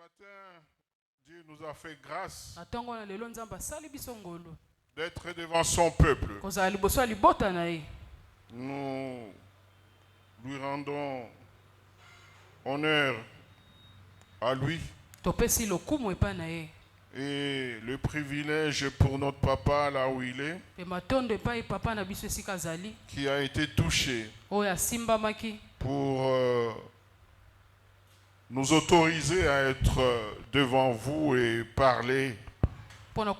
matin, Dieu nous a fait grâce d'être devant son peuple. Nous lui rendons honneur à lui. Et le privilège pour notre papa là où il est, qui a été touché pour nous autoriser à être devant vous et parler dans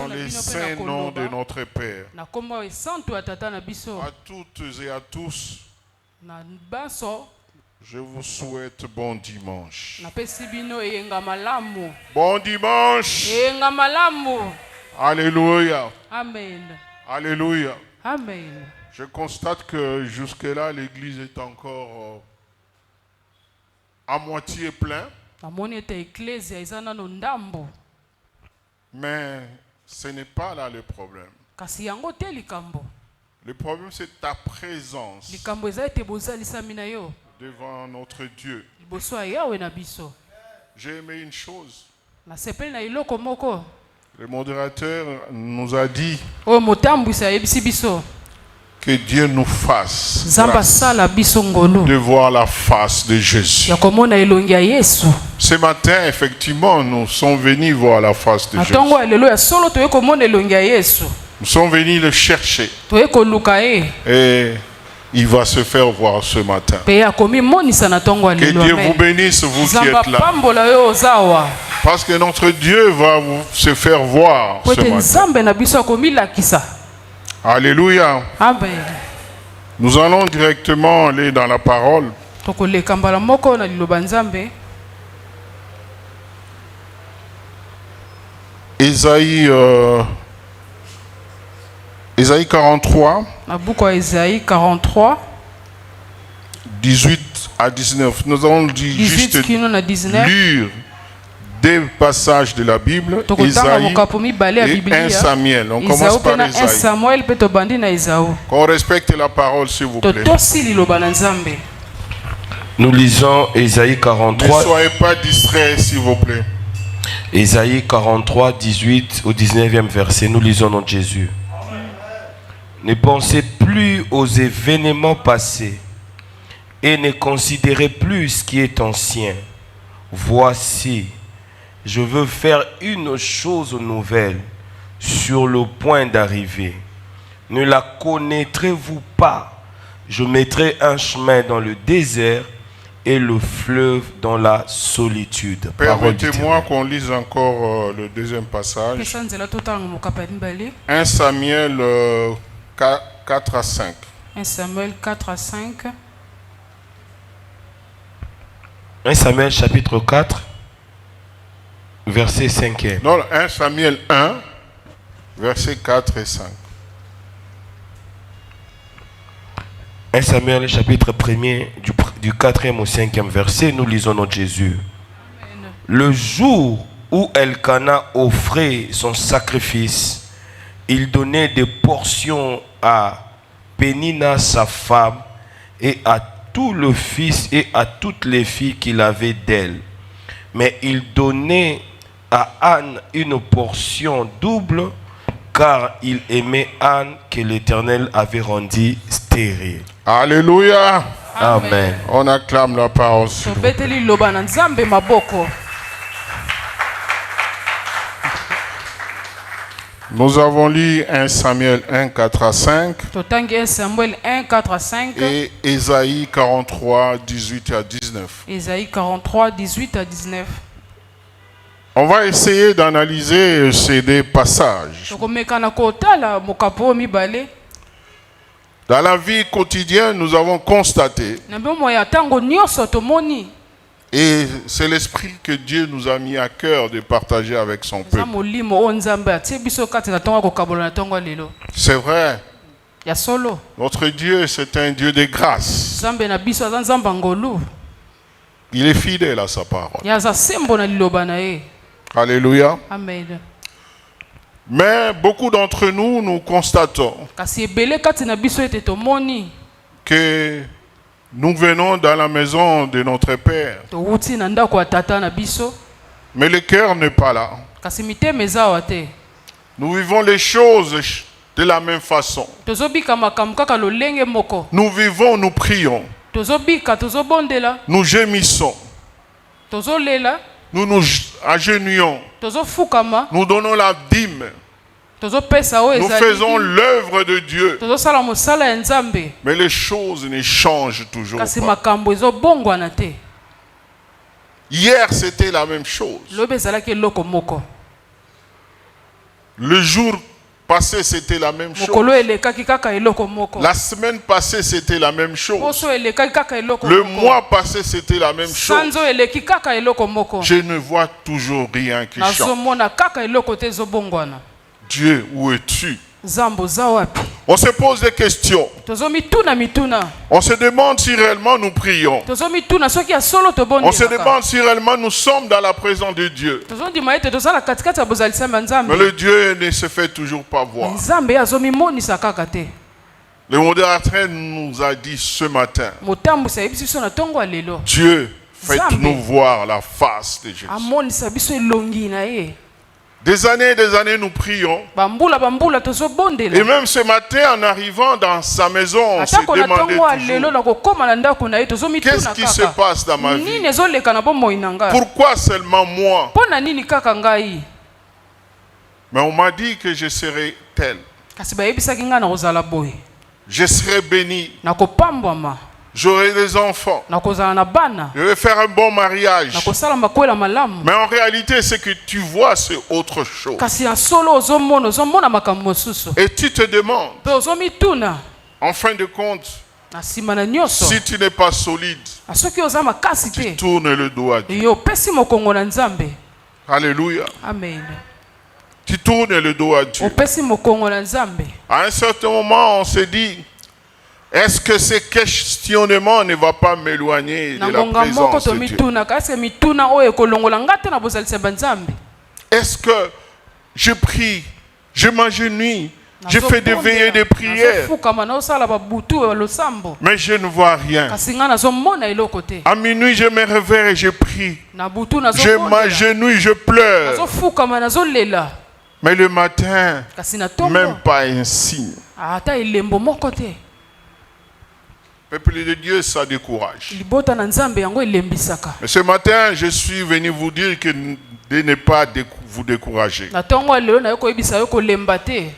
les saints noms de notre Père. À toutes et à tous, je vous souhaite bon dimanche. Bon dimanche. Alléluia. Amen. Alléluia. Amen. Je constate que jusque-là, l'église est encore à moitié pleine. Mais ce n'est pas là le problème. Le problème, c'est ta présence devant notre Dieu. J'ai aimé une chose. Le modérateur nous a dit que Dieu nous fasse de voir la face de Jésus. Ce matin, effectivement, nous sommes venus voir la face de Jésus. Nous sommes venus le chercher. Et il va se faire voir ce matin. Que Dieu vous bénisse, vous qui êtes là. Parce que notre Dieu va se faire voir ce matin. Alléluia. Amen. Nous allons directement aller dans la parole. Ésaïe 43. 18 à 19. Nous allons juste lire des passages de la Bible, Ésaïe et 1 Samuel. On commence par Ésaïe. Qu'on respecte la parole, s'il vous plaît. Nous lisons Ésaïe 43. Ne soyez pas distraits, s'il vous plaît. Ésaïe 43, 18 au 19e verset. Nous lisons notre Jésus. Ne pensez plus aux événements passés et ne considérez plus ce qui est ancien. Voici, je veux faire une chose nouvelle sur le point d'arriver. Ne la connaîtrez-vous pas? Je mettrai un chemin dans le désert et le fleuve dans la solitude. Permettez-moi qu'on lise encore le deuxième passage. 1 Samuel 4 à 5. 1 Samuel 4 à 5. 1 Samuel chapitre 4, verset 5. Non, 1 Samuel 1, verset 4 et 5. 1 Samuel chapitre 1er du 4e au 5e verset, nous lisons notre Jésus. Amen. Le jour où Elkana offrait son sacrifice, il donnait des portions à Pénina sa femme et à tout le fils et à toutes les filles qu'il avait d'elle. Mais il donnait à Anne une portion double car il aimait Anne que l'Éternel avait rendue stérile. Alléluia. Amen. On acclame la parole. Nous avons lu 1 Samuel 1, 4 à 5 et Ésaïe 43, 18 à 19. Ésaïe 43, 18 à 19. On va essayer d'analyser ces deux passages. Dans la vie quotidienne, nous avons constaté, et c'est l'esprit que Dieu nous a mis à cœur de partager avec son peuple. C'est vrai. Notre Dieu, c'est un Dieu de grâce. Il est fidèle à sa parole. Alléluia. Amen. Mais beaucoup d'entre nous, nous constatons que Nous venons dans la maison de notre Père. Mais le cœur n'est pas là. Nous vivons les choses de la même façon. Nous vivons, nous prions. Nous gémissons. Nous nous agenouillons. Nous donnons la dîme. Nous faisons l'œuvre de Dieu. Mais les choses ne changent toujours pas. Hier, c'était la même chose. Le jour passé, c'était la même chose. La semaine passée, c'était la même chose. Le mois passé, c'était la même chose. Je ne vois toujours rien qui change. Dieu, où es-tu? On se pose des questions. On se demande si réellement nous prions. On se demande si réellement nous sommes dans la présence de Dieu. Mais le Dieu ne se fait toujours pas voir. Le modérateur nous a dit ce matin, Dieu, faites-nous voir la face de Jésus. Des années, nous prions. Et même ce matin, en arrivant dans sa maison, on se demandait toujours, qu'est-ce qui se passe dans ma vie? Pourquoi seulement moi? Mais on m'a dit que je serais tel. Je serai béni. J'aurai des enfants. Je vais faire un bon mariage. Mais en réalité, ce que tu vois, c'est autre chose. Et tu te demandes, en fin de compte, si tu n'es pas solide, tu tournes le dos à Dieu. Alléluia. Amen. Tu tournes le dos à Dieu. À un certain moment, on se dit, est-ce que ce questionnement ne va pas m'éloigner de la présence de Dieu? Est-ce que je prie, je m'agenouille, je fais des veillées de prière, mais je ne vois rien. À minuit, je me réveille et je prie. Je m'agenouille, je pleure. Mais le matin, même pas un signe. Peuple de Dieu, ça décourage. Mais ce matin, je suis venu vous dire que de ne pas vous décourager.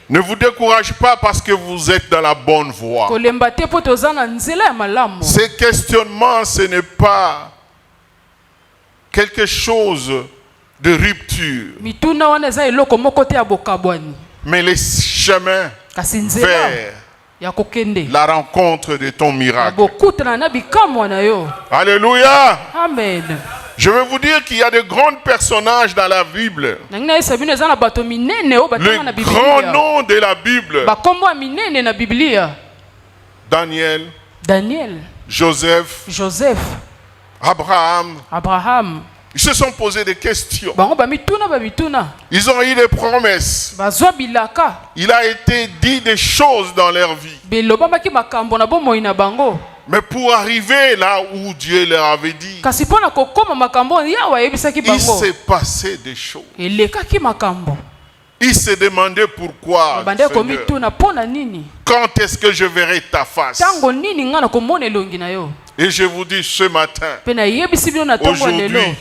Ne vous découragez pas parce que vous êtes dans la bonne voie. Ces questionnements, ce n'est pas quelque chose de rupture, mais les chemins vers la rencontre de ton miracle. Alléluia. Amen. Je veux vous dire qu'il y a de grands personnages dans la Bible. Le grand nom de la Bible. Daniel. Joseph. Abraham. Ils se sont posés des questions. Ils ont eu des promesses. Il a été dit des choses dans leur vie. Mais pour arriver là où Dieu leur avait dit, il s'est passé des choses. Il s'est demandé pourquoi. Seigneur, quand est-ce que je verrai ta face? Et je vous dis ce matin, aujourd'hui,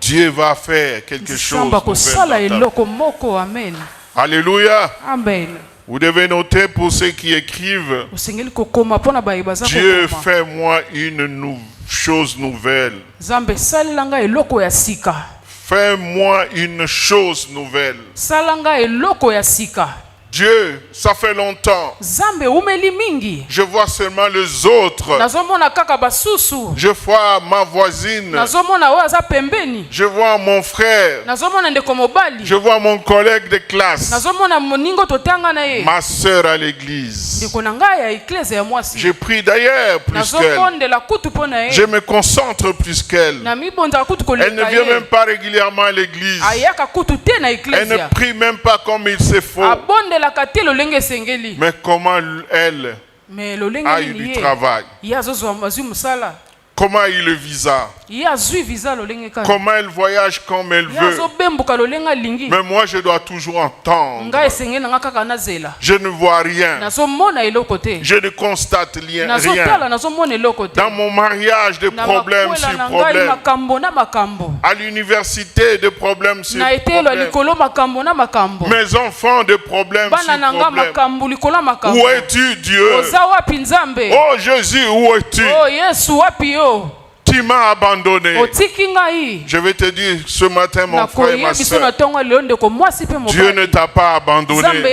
Dieu va faire quelque chose de nouveau. Alléluia. Amen. Vous devez noter pour ceux qui écrivent, Dieu fait moi une chose nouvelle. Fais-moi une chose nouvelle. Dieu, ça fait longtemps. Je vois seulement les autres. Je vois ma voisine. Je vois mon frère. Je vois mon collègue de classe. Ma soeur à l'église. Je prie d'ailleurs plus qu'elle. Je me concentre plus qu'elle. Elle ne vient même pas régulièrement à l'église. Elle ne prie même pas comme il se faut. Mais comment elle aille du travail. Comment il le visa? Comment elle voyage comme elle veut? Mais moi je dois toujours entendre. Je ne vois rien. Je ne constate rien. Dans mon mariage, des problèmes sur problèmes. À l'université, des problèmes sur problèmes. Mes enfants, des problèmes sur problèmes. Où es-tu, Dieu? Oh Jésus, où es-tu? Tu m'as abandonné. Je vais te dire ce matin, mon frère et ma soeur, Dieu ne t'a pas abandonné.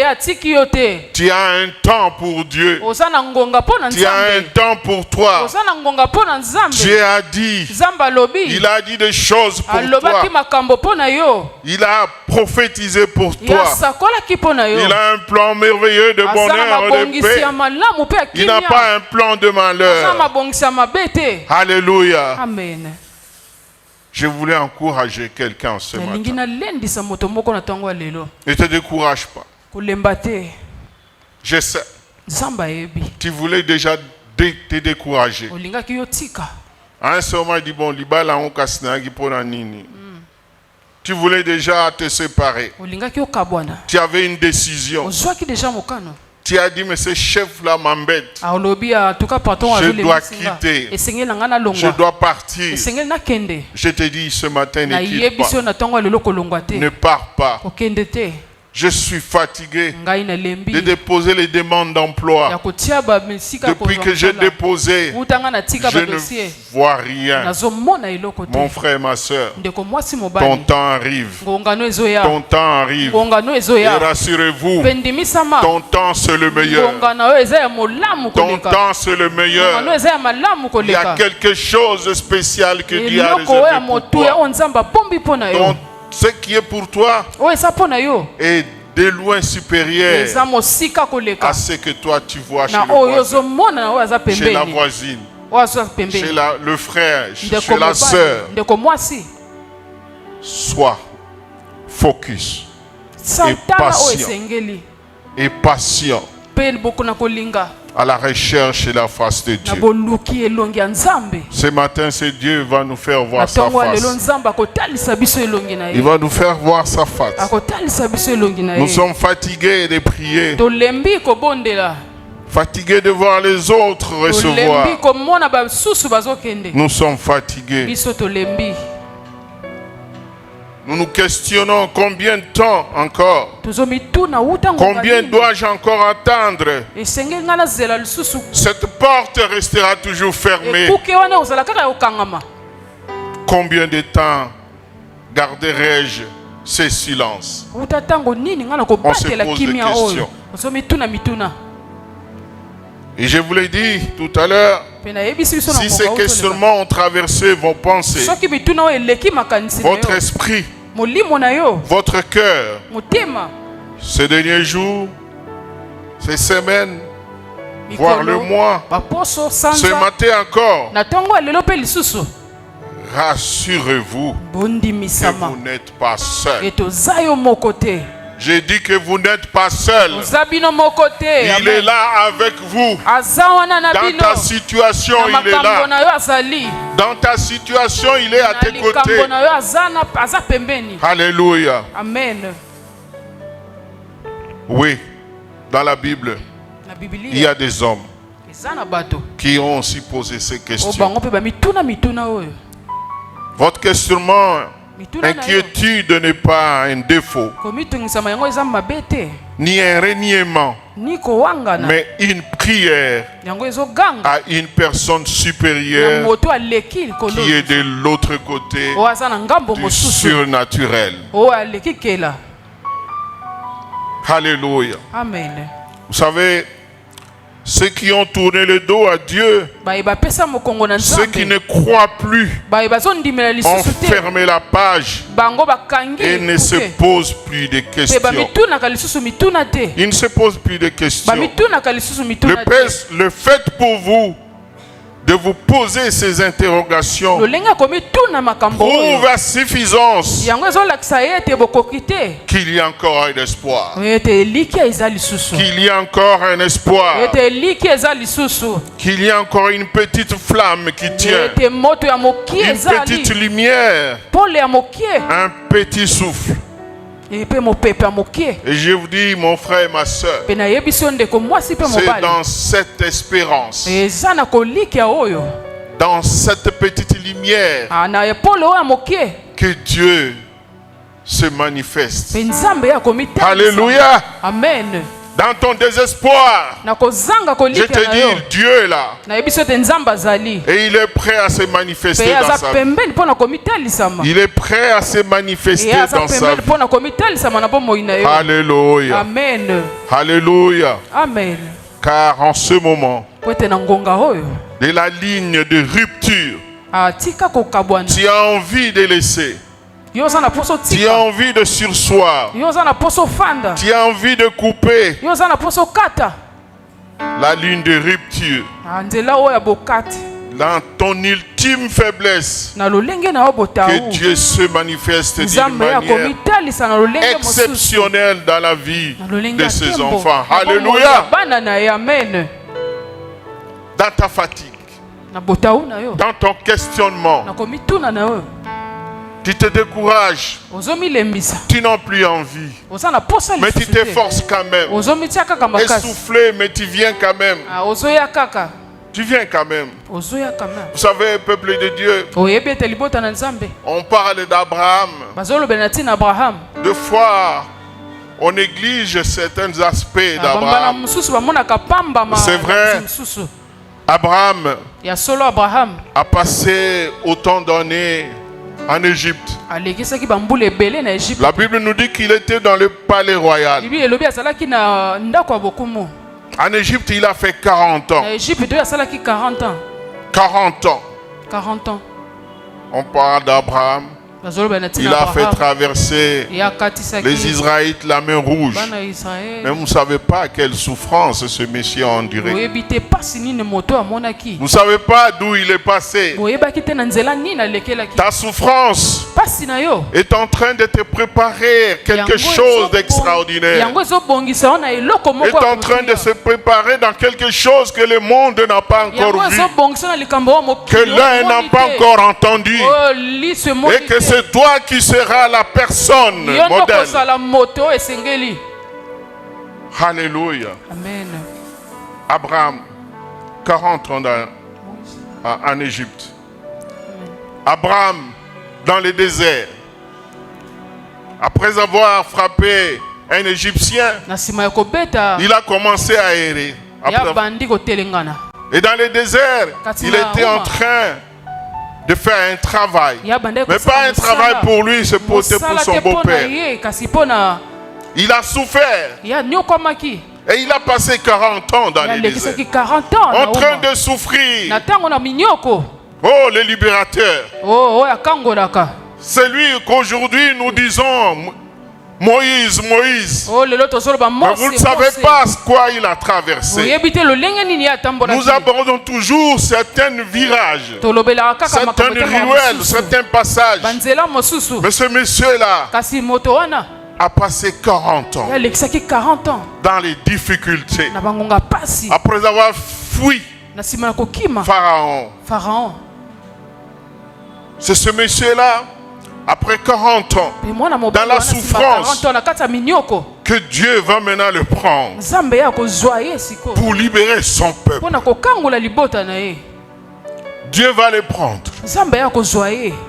Tu as un temps pour Dieu. Tu as un temps pour toi. Dieu a dit, il a dit des choses pour toi. Il a prophétisé pour toi. Il a un plan merveilleux de bonheur, de paix. Il n'a pas un plan de malheur. Alléluia. Amen. Je voulais encourager quelqu'un ce matin. Ne te décourage pas. Je sais. Tu voulais déjà te décourager. À un moment, il dit bon, tu voulais déjà te séparer. Tu avais une décision. Tu as dit, mais ce chef-là m'embête. Je dois quitter. Je dois partir. Je te dis ce matin, ne quitte pas. Ne pars pas. Je suis fatigué de déposer les demandes d'emploi. Depuis que j'ai déposé, je ne vois rien. Mon frère, ma soeur, ton temps arrive. Ton temps arrive. Et rassurez-vous, ton temps c'est le meilleur. Ton temps c'est le meilleur. Il y a quelque chose de spécial que Dieu a réservé pour toi. Ce qui est pour toi est de loin supérieur à ce que toi tu vois chez le voisin, chez la voisine, chez le frère, chez la sœur. Sois focus et patient à la recherche de la face de Dieu. Ce matin, c'est Dieu va nous faire voir sa face. Il va nous faire voir sa face. Nous sommes fatigués de prier. Fatigués de voir les autres recevoir. Nous sommes fatigués. Nous nous questionnons combien de temps encore. Combien dois-je encore attendre? Cette porte restera toujours fermée. Combien de temps garderai-je ce silence? On se pose des questions. Et je vous l'ai dit tout à l'heure, si ces questionnements ont traversé vos pensées, votre esprit, votre cœur, ces derniers jours, ces semaines, voire le mois, ce matin encore, rassurez-vous que vous n'êtes pas seul. J'ai dit que vous n'êtes pas seul. Il est là avec vous. Dans ta situation, il est là. Dans ta situation, il est à tes côtés. Alléluia. Amen. Oui, dans la Bible, il y a des hommes qui ont aussi posé ces questions. Votre questionnement, inquiétude n'est pas un défaut, ni un reniement, mais une prière à une personne supérieure qui est de l'autre côté du surnaturel. Alléluia. Amen. Vous savez, ceux qui ont tourné le dos à Dieu, ceux qui ne croient plus, ont fermé la page et ne se posent plus de questions. Ils ne se posent plus de questions. Le fait pour vous de vous poser ces interrogations prouve à suffisance qu'il y a encore un espoir. Qu'il y a encore un espoir. Qu'il y a encore une petite flamme qui tient. Une petite lumière. Un petit souffle. Et je vous dis, mon frère et ma soeur, c'est dans cette espérance, dans cette petite lumière, que Dieu se manifeste. Alléluia. Amen. Dans ton désespoir, je te dis, Dieu est là. Et il est prêt à se manifester dans sa vie. Il est prêt à se manifester dans sa vie. Alléluia. Amen. Alléluia. Amen. Car en ce moment, de la ligne de rupture, tu as envie de laisser. Tu as envie de sursoir. Tu as envie de couper la ligne de rupture. Dans ton ultime faiblesse, que Dieu se manifeste d'une manière exceptionnelle dans la vie de ses enfants. Alléluia. Dans ta fatigue, dans ton questionnement, tu te décourages, tu n'as plus envie, mais tu t'efforces quand même. Essoufflé, mais tu viens quand même. Tu viens quand même. Vous savez, peuple de Dieu, on parle d'Abraham. Deux fois, on néglige certains aspects d'Abraham. C'est vrai. Abraham a passé autant d'années en Égypte. La Bible nous dit qu'il était dans le palais royal. En Égypte, il a fait 40 ans. 40 ans. 40 ans. On parle d'Abraham. Il a fait traverser les Israélites la mer Rouge. Mais vous ne savez pas quelle souffrance ce monsieur a enduré. Vous ne savez pas d'où il est passé. Ta souffrance est en train de te préparer quelque chose d'extraordinaire. Est en train de se préparer dans quelque chose que le monde n'a pas encore vu. Que l'un n'a pas encore entendu. Et que c'est toi qui seras la personne modèle. Alléluia. Amen. Abraham, 40 ans en Égypte. Abraham, dans le désert. Après avoir frappé un Égyptien, il a commencé à errer. Et dans le désert, il était en train de faire un travail. Mais pas un travail pour lui, c'est pour son beau-père. Il a souffert. Et il a passé 40 ans dans le désert. En train de souffrir. Oh, le libérateur. C'est lui qu'aujourd'hui nous disons Moïse, Moïse. Mais vous ne savez pas quoi il a traversé. Nous abordons toujours certains virages, certaines ruelles, certains passages. Mais ce monsieur-là a passé 40 ans dans les difficultés. Après avoir fui Pharaon. C'est ce monsieur-là, après 40 ans, dans la souffrance, que Dieu va maintenant le prendre pour libérer son peuple. Dieu va le prendre.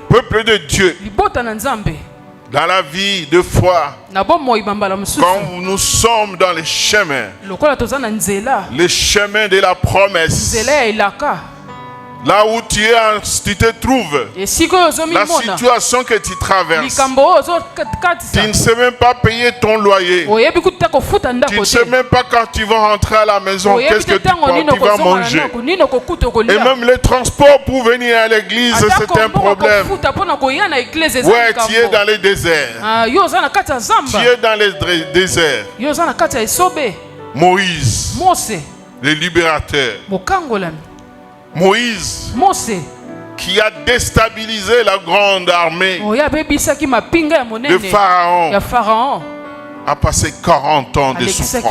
Peuple de Dieu, dans la vie de foi, quand nous sommes dans les chemins de la promesse, là où tu te trouves, la situation que tu traverses, tu ne sais même pas payer ton loyer. Tu ne sais même pas quand tu vas rentrer à la maison, qu'est-ce que tu vas manger. Et même les transports pour venir à l'église, c'est un problème. Ouais, tu es dans les déserts. Tu es dans les déserts. Moïse, le libérateur, Moïse, qui a déstabilisé la grande armée de Pharaon, a passé 40 ans de souffrance.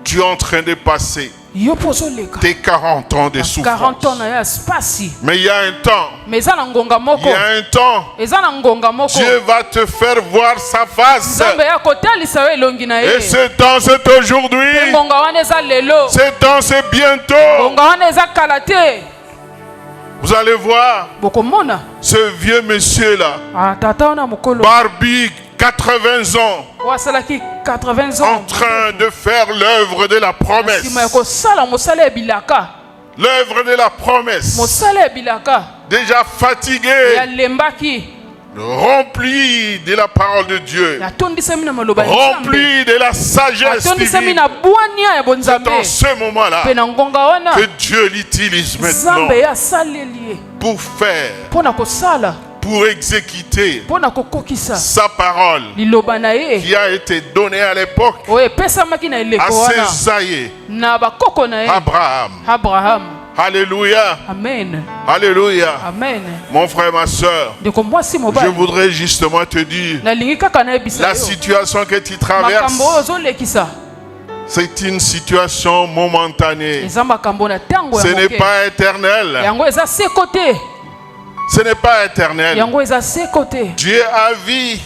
Tu es en train de passer tes 40 ans de souffrance. Mais il y a un temps, Dieu va te faire voir sa face. Et ce temps, c'est aujourd'hui. Ce temps, c'est bientôt. Vous allez voir ce vieux monsieur-là, Barbie, 80 ans, en train de faire l'œuvre de la promesse. L'œuvre de la promesse. Déjà fatigué, rempli de la parole de Dieu, rempli de la sagesse divine. C'est dans ce moment-là que Dieu l'utilise maintenant pour faire, pour exécuter sa parole qui a été donnée à l'époque à ses aïeux, Abraham. Alléluia. Amen. Alléluia. Amen. Mon frère, ma soeur, je voudrais justement te dire, la situation que tu traverses, c'est une situation momentanée. Ce n'est pas éternel. Ce n'est pas éternel. Dieu a vu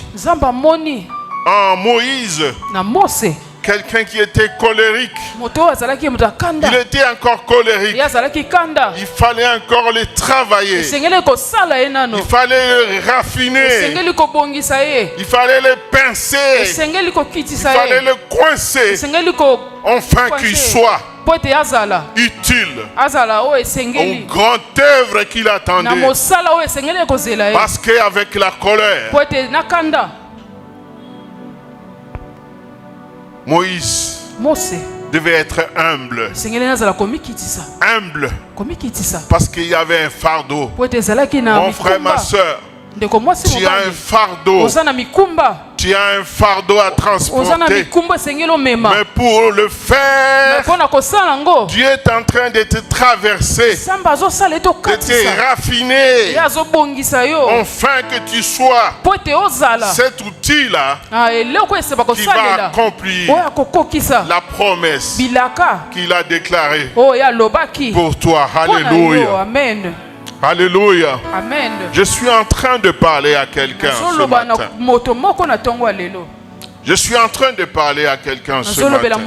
en Moïse quelqu'un qui était colérique. Il était encore colérique. Il fallait encore le travailler. Il fallait le raffiner. Il fallait le pincer. Il fallait le coincer. Enfin qu'il soit utile au grand œuvre qu'il attendait. Parce qu'avec la colère, Moïse devait être humble. Humble. Parce qu'il y avait un fardeau. Mon frère, ma soeur, tu as un fardeau. Tu as un fardeau à transporter. Mais pour le faire, Dieu est en train de te traverser, de te raffiner, afin que tu sois cet outil-là qui va accomplir la promesse qu'il a déclarée pour toi. Alléluia. Amen. Alléluia. Amen. Je suis en train de parler à quelqu'un ce matin. Je suis en train de parler à quelqu'un ce matin.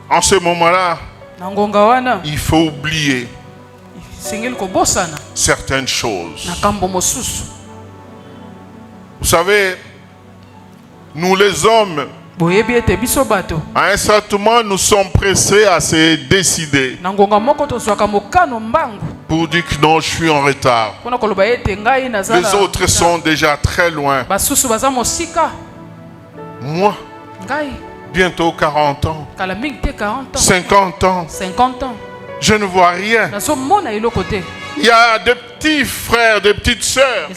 En ce moment-là, il faut oublier certaines choses. Vous savez, nous les hommes, à un certain moment, nous sommes pressés à se décider pour dire que non, je suis en retard. Les autres sont déjà très loin. Moi, bientôt 40 ans, 50 ans, je ne vois rien. Il y a des petits frères, des petites sœurs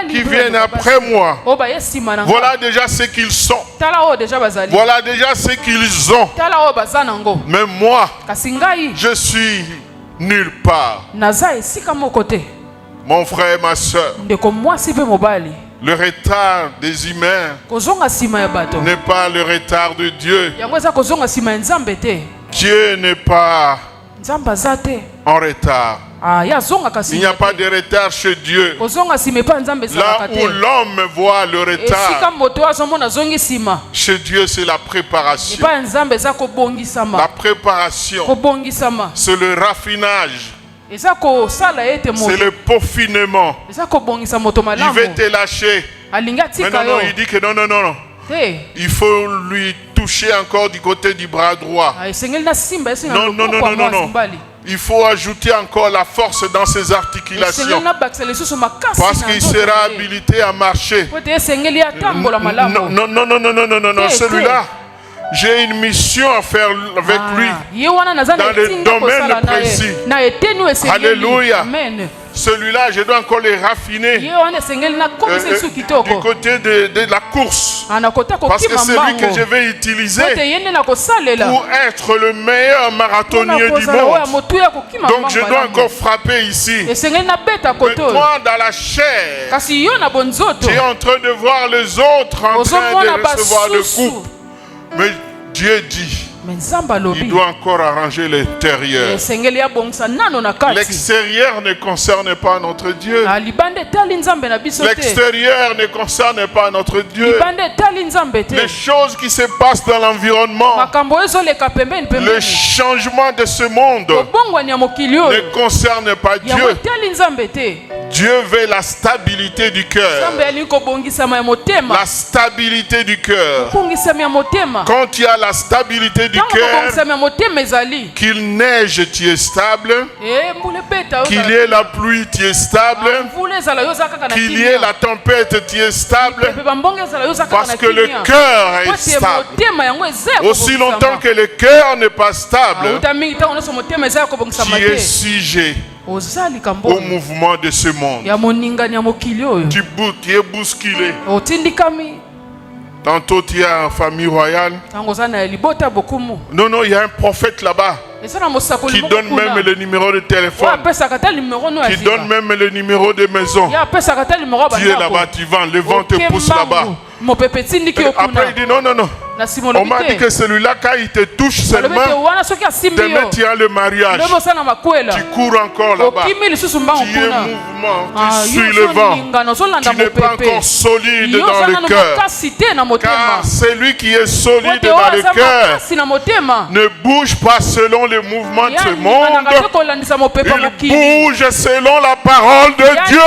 qui viennent après moi. Voilà déjà ce qu'ils sont. Voilà déjà ce qu'ils ont. Mais moi, je suis nulle part. Mon frère et ma soeur, le retard des humains n'est pas le retard de Dieu. Dieu n'est pas en retard. Il n'y a pas de retard chez Dieu. Là où l'homme voit le retard, chez Dieu c'est la préparation. La préparation, c'est le raffinage, c'est le peaufinement. Il veut te lâcher. Mais non, il dit que non. Il faut lui toucher encore du côté du bras droit. Non. Il faut ajouter encore la force dans ses articulations. Parce qu'il sera habilité à marcher. Non. Celui-là, j'ai une mission à faire avec lui dans le domaine précis. Alléluia. Celui-là, je dois encore les raffiner du côté de la course. Parce que c'est lui que je vais utiliser pour être le meilleur marathonnier du monde. Donc je dois encore frapper ici. Mais toi dans la chair, tu es en train de voir les autres en train de recevoir le coup. Mais Dieu dit, il doit encore arranger l'intérieur. L'extérieur ne concerne pas notre Dieu. L'extérieur ne concerne pas notre Dieu. Les choses qui se passent dans l'environnement, le changement de ce monde ne concerne pas Dieu. Dieu veut la stabilité du cœur. La stabilité du cœur. Quand il y a la stabilité du cœur, qu'il neige, tu es stable. Qu'il y ait la pluie, tu es stable. Qu'il y ait la tempête, tu es stable. Parce que le cœur est stable. Aussi longtemps que le cœur n'est pas stable, tu es sujet au mouvement de ce monde. Tu es bousculé. Tantôt tu es en famille royale. Non, non, il y a un prophète là-bas qui donne même le numéro de téléphone, qui donne même le numéro de maison. Tu es là-bas, tu vends, le vent te pousse là-bas. Après il dit non, non, non. On m'a dit que celui-là, quand il te touche seulement, demain tu as le mariage. Tu cours encore là-bas. Tu es mouvement, tu suis le vent. Tu n'es pas encore solide dans le cœur. Car celui qui est solide dans le cœur ne bouge pas selon le mouvement de ce monde. Il bouge selon la parole de Dieu.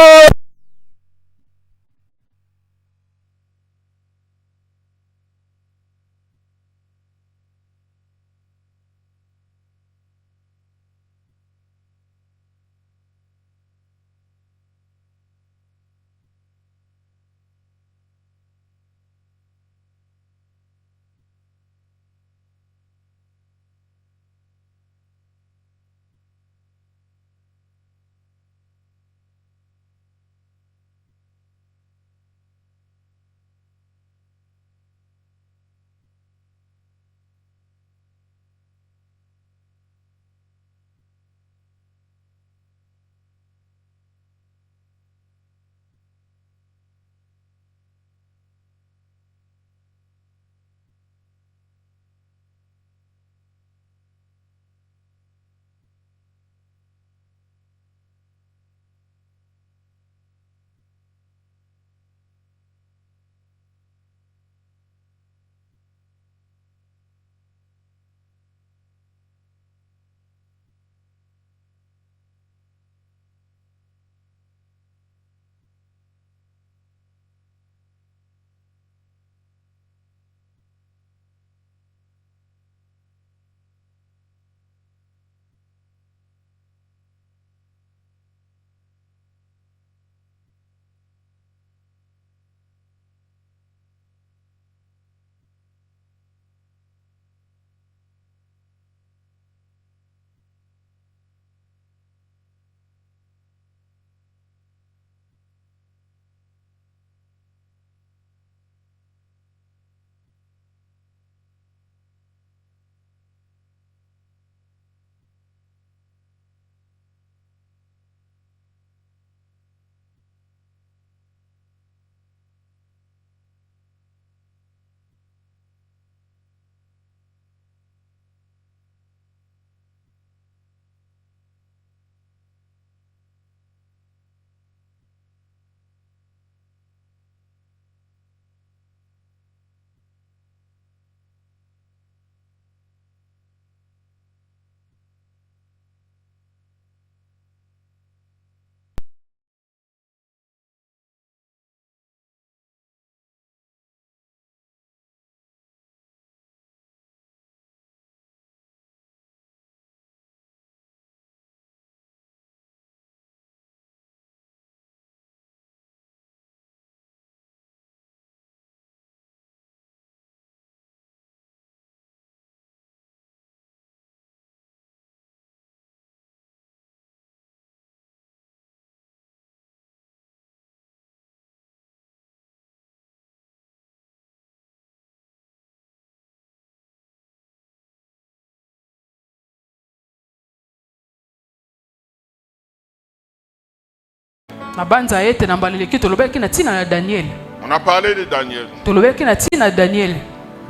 On a parlé de Daniel.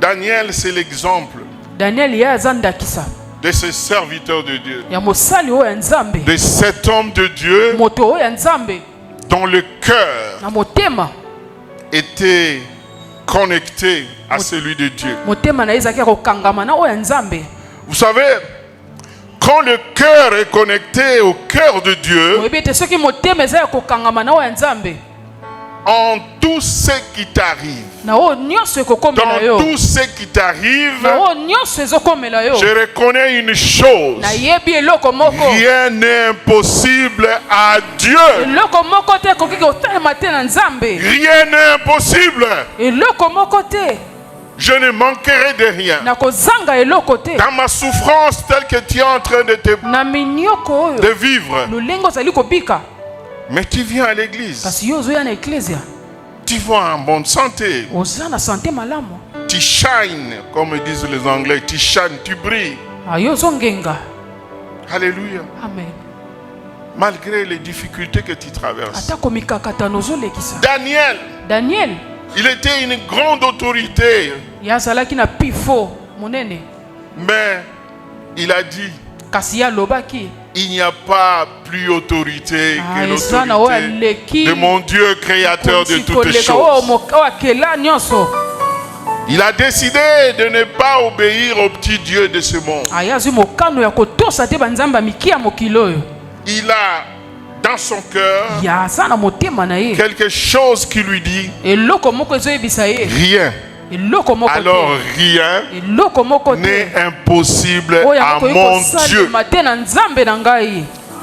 Daniel, c'est l'exemple de ce serviteur de Dieu, de cet homme de Dieu dont le cœur était connecté à celui de Dieu. Vous savez, quand le cœur est connecté au cœur de Dieu, en tout ce qui t'arrive, dans tout ce qui t'arrive, je reconnais une chose: rien n'est impossible à Dieu. Rien n'est impossible. Je ne manquerai de rien. Dans ma souffrance telle que tu es en train de vivre, mais tu viens à l'église, tu vas en bonne santé, tu shines, comme disent les Anglais, tu shines, tu brilles. Alléluia. Amen. Malgré les difficultés que tu traverses. Daniel, il était une grande autorité, mais il a dit: il n'y a pas plus autorité que l'autorité de mon Dieu, créateur de toutes choses. Il a décidé de ne pas obéir au petit Dieu de ce monde. Il a dans son cœur quelque chose qui lui dit: rien. Alors rien n'est impossible à mon Dieu.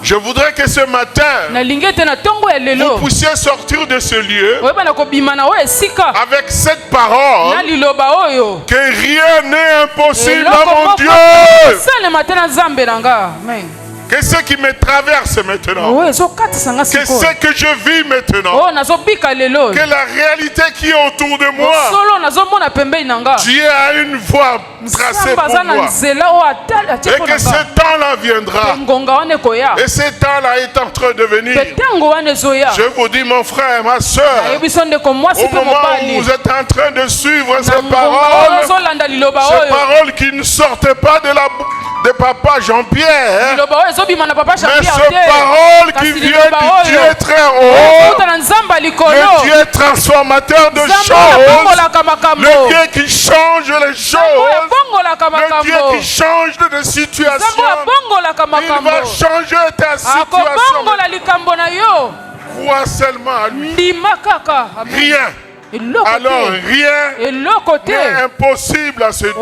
Je voudrais que ce matin, vous puissiez sortir de ce lieu avec cette parole que rien n'est impossible à mon Dieu. Que ce qui me traverse maintenant, que ce que je vis maintenant, que la réalité qui est autour de moi, Dieu a une voie tracée pour moi. Et que ce temps-là viendra. Et ce temps-là est en train de venir. Je vous dis, mon frère, ma soeur, au moment où vous êtes en train de suivre ces paroles qui ne sortent pas de papa Jean-Pierre, mais ces paroles qui viennent du Dieu très haut, le Dieu transformateur de choses, le Dieu qui change les choses, le Dieu qui change de situation, il va changer ta situation. Crois seulement à lui. Rien. Alors rien n'est impossible à ce Dieu.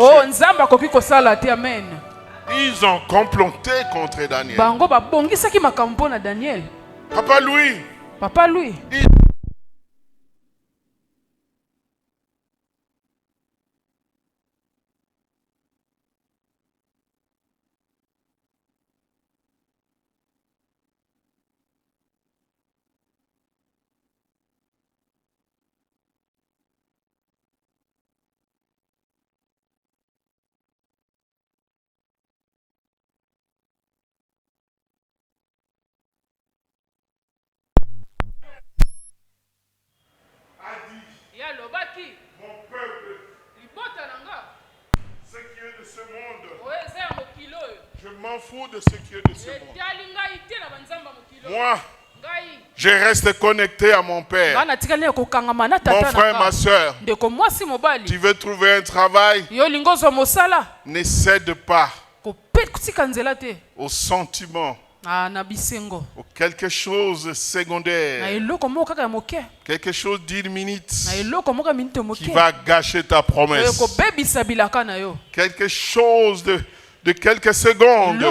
Ils ont comploté contre Daniel. Papa Louis. Mon peuple, ce qui est de ce monde, je m'en fous de ce qui est de ce monde. Moi, je reste connecté à mon Père. Mon frère, ma soeur, tu veux trouver un travail, ne cède pas au sentiment, ou quelque chose de secondaire, quelque chose d'une minute qui va gâcher ta promesse, quelque chose de quelques secondes.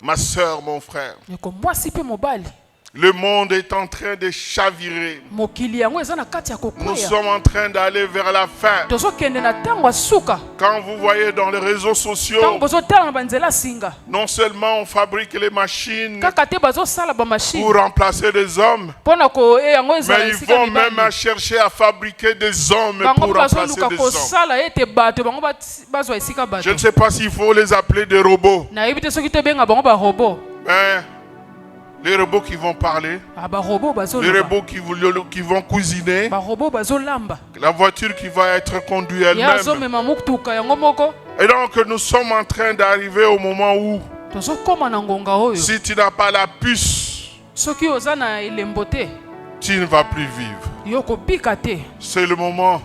Ma soeur, mon frère, le monde est en train de chavirer. Nous sommes en train d'aller vers la fin. Quand vous voyez dans les réseaux sociaux, non seulement on fabrique les machines pour remplacer les hommes, mais ils vont même chercher à fabriquer des hommes pour remplacer des hommes. Je ne sais pas s'il faut les appeler des robots. Les robots qui vont parler. Les robots qui vont cuisiner. La voiture qui va être conduite elle-même. Et donc nous sommes en train d'arriver au moment où si tu n'as pas la puce, tu ne vas plus vivre. C'est le moment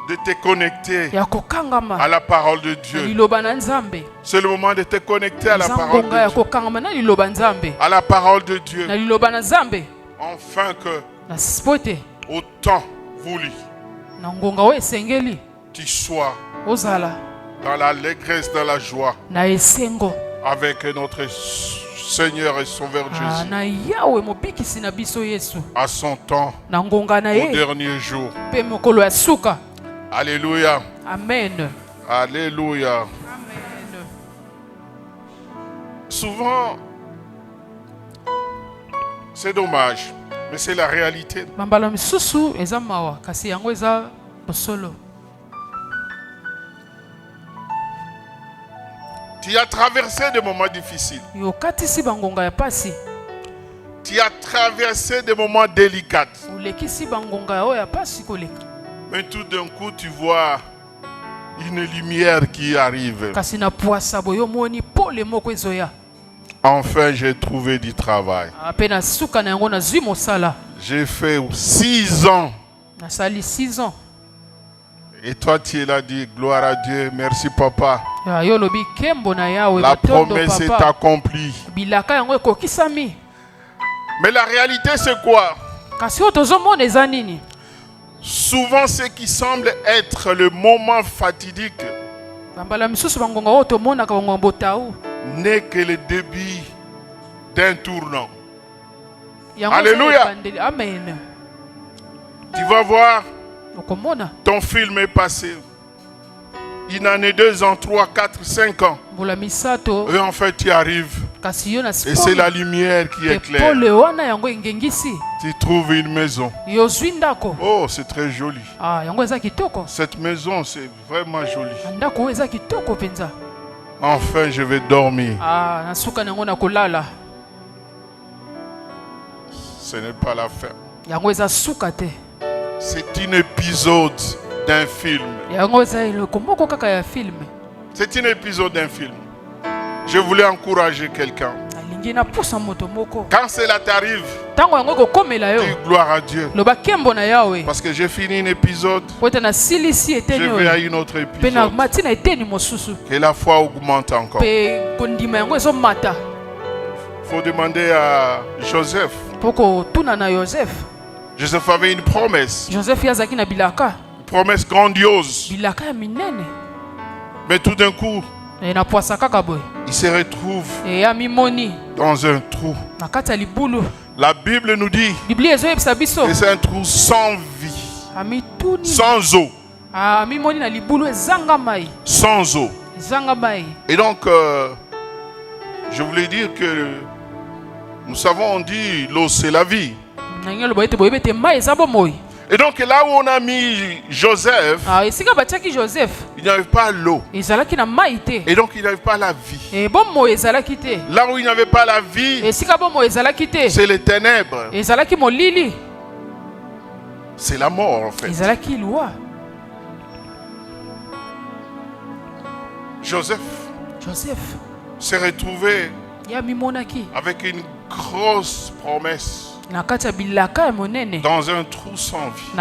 de te connecter à la parole de Dieu. C'est le moment de te connecter à la parole de Dieu. À la parole de Dieu. Afin que au temps voulu, tu sois dans l'allégresse, dans la joie avec notre Seigneur et Sauveur Jésus. À son temps, au dernier jour. Alléluia. Amen. Alléluia. Amen. Souvent, c'est dommage, mais c'est la réalité. Tu as traversé des moments difficiles. Tu as traversé des moments délicats. Mais tout d'un coup, tu vois une lumière qui arrive. Enfin, j'ai trouvé du travail. J'ai fait 6 ans. Et toi, tu es là, dis gloire à Dieu, merci papa. La promesse est accomplie. Mais la réalité, c'est quoi? Souvent, ce qui semble être le moment fatidique n'est que le début d'un tournant. Alléluia. Amen. Tu vas voir, ton film est passé. Une année, 2 ans, 3, 4, 5 ans. Et en fait, tu arrives. Et c'est la lumière qui éclaire. Tu trouves une maison. Oh, c'est très joli. Cette maison, c'est vraiment joli. Enfin, je vais dormir. Ce n'est pas la fin. C'est un épisode d'un film. C'est un épisode d'un film. Je voulais encourager quelqu'un. Quand cela t'arrive, dis gloire à Dieu. Parce que j'ai fini un épisode, je vais à un autre épisode. Et la foi augmente encore. Il faut demander à Joseph. Joseph avait une promesse. Une promesse grandiose. Mais tout d'un coup, il se retrouve dans un trou. La Bible nous dit que c'est un trou sans vie, sans eau. Sans eau. Et donc, je voulais dire que nous savons, on dit l'eau c'est la vie. Et donc là où on a mis Joseph, il n'y avait pas l'eau. Et donc il n'y avait pas la vie. Là où il n'y avait pas la vie, c'est les ténèbres. C'est la mort en fait. Joseph s'est retrouvé avec une grosse promesse. Dans un trou sans vie.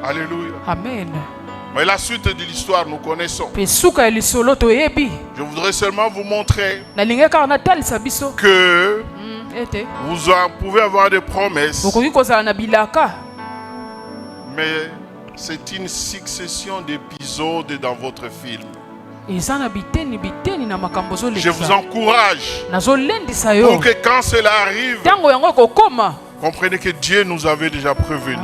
Alléluia. Amen. Mais la suite de l'histoire, nous connaissons. Je voudrais seulement vous montrer que vous pouvez avoir des promesses. Mais c'est une succession d'épisodes dans votre film. Je vous encourage pour que quand cela arrive, comprenez que Dieu nous avait déjà prévenu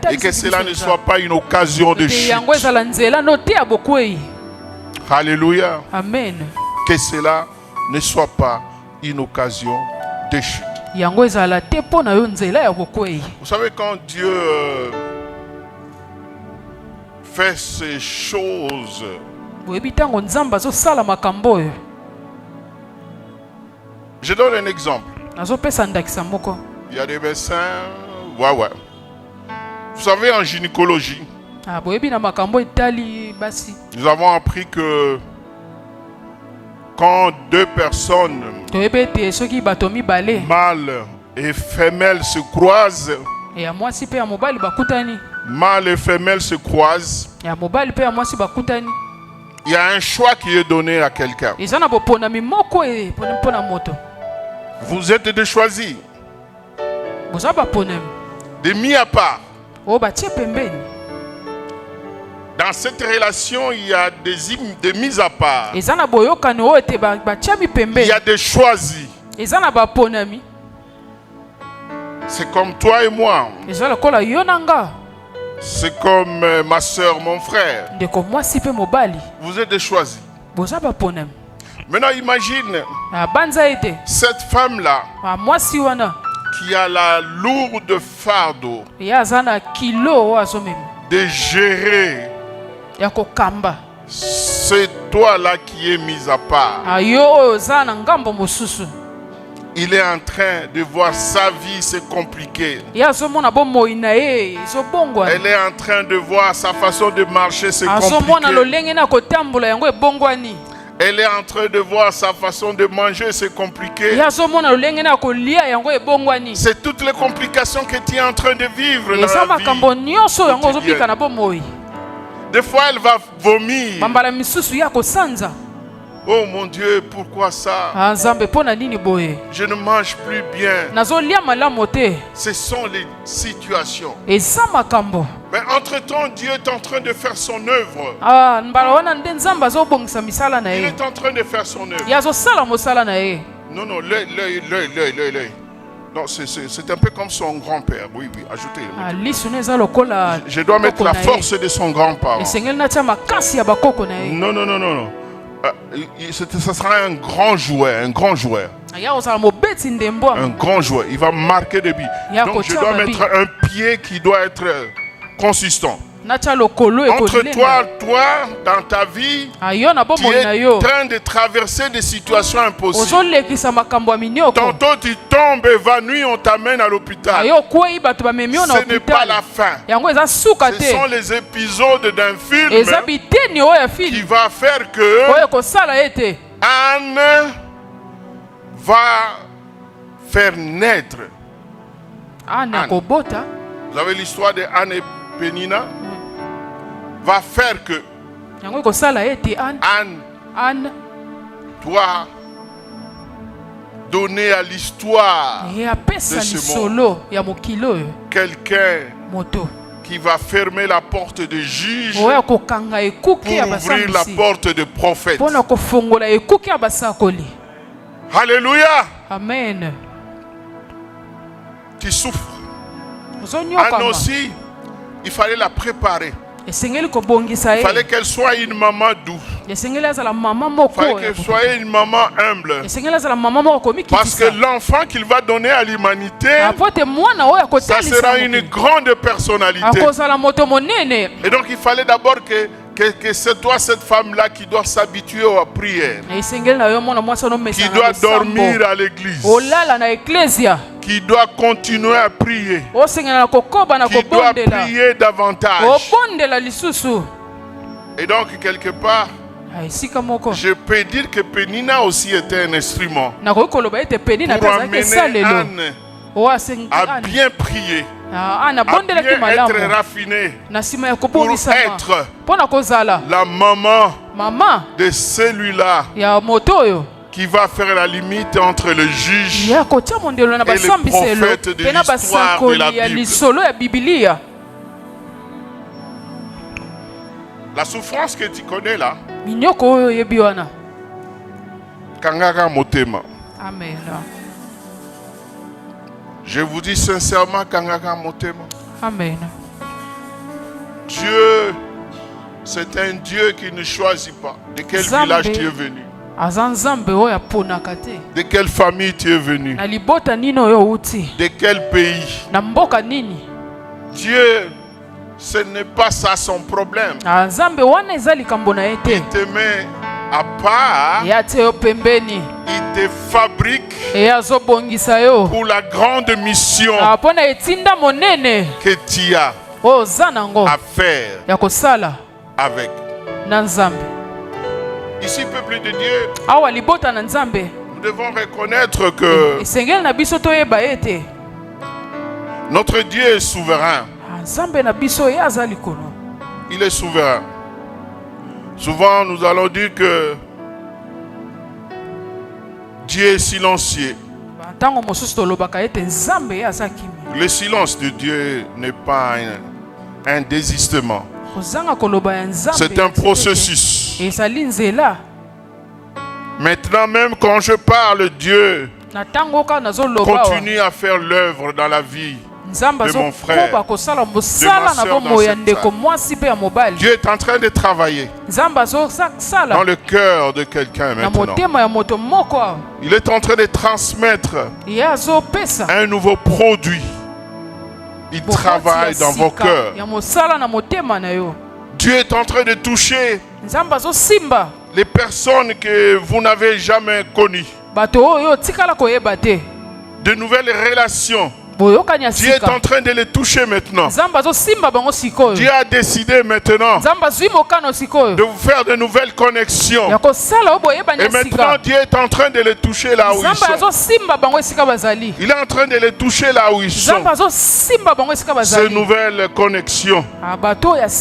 et que cela ne soit pas une occasion de chute. Alléluia. Amen. Que cela ne soit pas une occasion de chute. Vous savez, quand Dieu fait ces choses, Je donne un exemple. Il y a des médecins, ouais. Vous savez, en gynécologie, nous avons appris que quand deux personnes, mâle et femelle, se croisent, mâle et femelle se croisent, il y a un choix qui est donné à quelqu'un. Vous êtes de choisir, de mis à part. Dans cette relation, il y a des mises à part. Il y a des choisis. C'est comme toi et moi. C'est comme ma soeur, mon frère. Vous êtes des choisis. Maintenant, imagine cette femme-là qui a la lourde fardeau de gérer. C'est toi-là qui es mis à part. Il est en train de voir sa vie se compliquer. Elle est en train de voir sa façon de marcher se compliquer. Elle est en train de voir sa façon de manger se compliquer. C'est toutes les complications que tu es en train de vivre dans la vie. Des fois, elle va vomir. Oh mon Dieu, pourquoi ça? Je ne mange plus bien. Ce sont les situations. Mais entre-temps, Dieu est en train de faire son œuvre. Il est en train de faire son œuvre. Non, l'œil. Non, c'est un peu comme son grand-père. Oui, ajoutez. Je dois mettre la force de son grand-père. Non. Ce sera un grand joueur. Un grand joueur. Il va marquer des buts. Donc je dois mettre un pied qui doit être consistant. Entre toi, dans ta vie, tu es en train de traverser des situations impossibles. Tantôt tu tombes évanoui, on t'amène à l'hôpital. Ce n'est pas la fin. Ce sont les épisodes d'un film qui va faire que Anne va faire naître. Anne. Vous avez l'histoire de Anne et Pénina? Va faire que Anne doit donner à l'histoire de ce monde quelqu'un qui va fermer la porte de juge pour ouvrir la porte de prophète. Alléluia. Amen. Tu souffres. Anne aussi, il fallait la préparer. Il fallait qu'elle soit une maman douce. Il fallait qu'elle soit une maman humble. Parce que l'enfant qu'il va donner à l'humanité, ça sera une grande personnalité. Et donc il fallait d'abord que c'est toi, cette femme-là, qui doit s'habituer à la prière, qui doit dormir à l'église, qui doit continuer à prier, qui doit prier davantage. Et donc, quelque part, je peux dire que Pénina aussi était un instrument pour amener Anne à bien prier, à bien être raffinée, pour être la maman de celui-là qui va faire la limite entre le juge et le prophète de l'histoire de la Bible. La souffrance que tu connais là, Kangaka Motema. Amen. Je vous dis sincèrement, Kangaka Motema. Amen. Dieu, c'est un Dieu qui ne choisit pas de quel village tu es venu, de quelle famille tu es venu, de quel pays. Dieu, ce n'est pas ça son problème. Il te met à part Il te fabrique pour la grande mission que tu as à faire avec. Ici, peuple de Dieu, nous devons reconnaître que notre Dieu est souverain. Il est souverain. Souvent, nous allons dire que Dieu est silencieux. Le silence de Dieu n'est pas un désistement. C'est un processus. Maintenant, même quand je parle, Dieu continue à faire l'œuvre dans la vie de mon frère, de ma soeur dans cette salle. Dieu est en train de travailler dans le cœur de quelqu'un maintenant. Il est en train de transmettre un nouveau produit. Il travaille dans vos cœurs. Dieu est en train de toucher les personnes que vous n'avez jamais connues. De nouvelles relations. Dieu est en train de les toucher maintenant. Dieu a décidé maintenant de vous faire de nouvelles connexions. Et maintenant Dieu est en train de les toucher là où ils sont. Il est en train de les toucher là où ils sont. Ces nouvelles connexions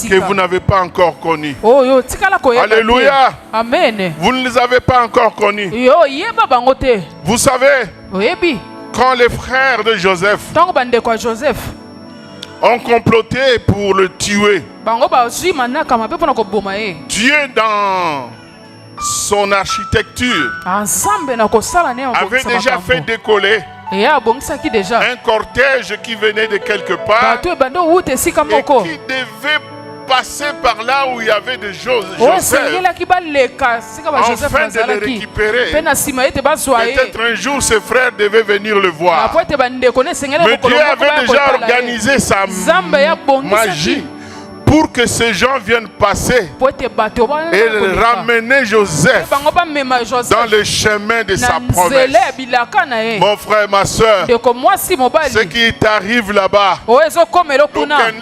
que vous n'avez pas encore connues. Alléluia. Amen. Vous ne les avez pas encore connues. Vous savez, quand les frères de Joseph ont comploté pour le tuer, Dieu dans son architecture avait déjà fait décoller un cortège qui venait de quelque part et qui devait passer par là où il y avait des Joseph afin de les récupérer. Peut-être un jour ses frères devaient venir le voir. Mais Dieu avait déjà organisé sa magie pour que ces gens viennent passer et ramener Joseph dans le chemin de sa promesse. Mon frère, ma soeur, ce qui t'arrive là-bas,